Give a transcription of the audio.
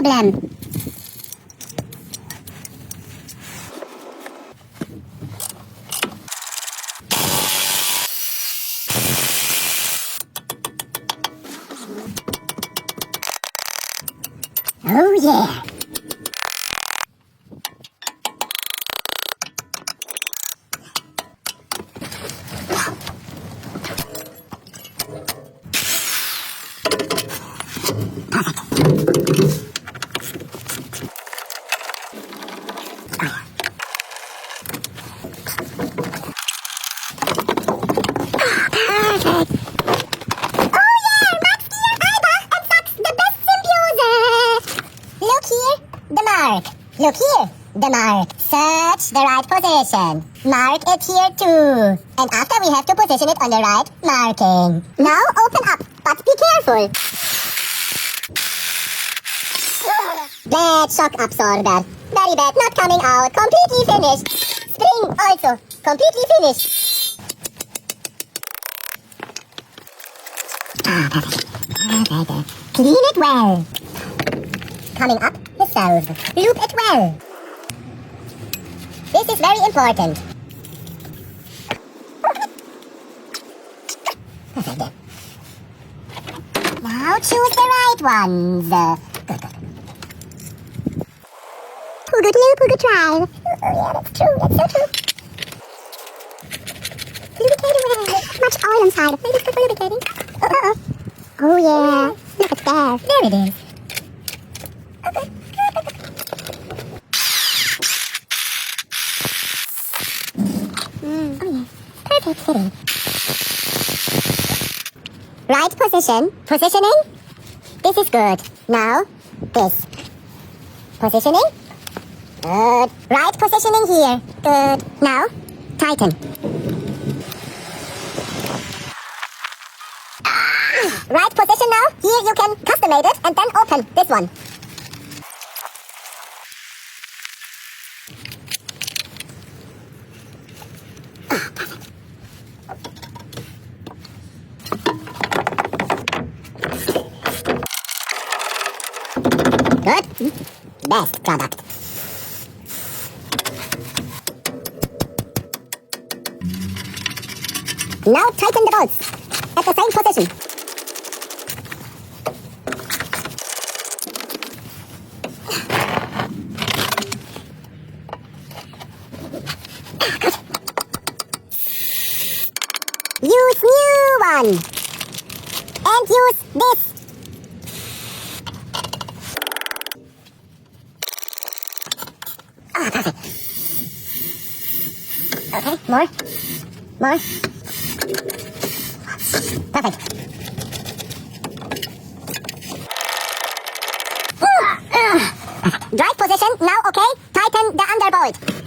problem. Oh yeah. Look here, the mark. Search the right position. Mark it here too. And after we have to position it on the right marking. Now open up, but be careful. Bad shock absorber. Very bad, not coming out. Completely finished. Spring also, completely finished. Perfect. Clean it well. Coming up the valve. Loop it well. This is very important. Perfect. Now choose the right ones. Good loop, good try. Oh yeah, that's true, that's so true. Lubricating well. Much oil inside. Maybe it's good for lubricating. Oh yeah, look at that. There it is. Oh yeah, perfect fitting. Right position. Positioning. This is good. Now, this. Positioning. Good. Right positioning here. Good. Now, tighten. Right position now. Here you can customate it and then open this one. Good. Best product. Now tighten the bolts at the same position. Use new one. And use this. Perfect. Okay, more. Perfect. Drive position, now okay. Tighten the underbolt.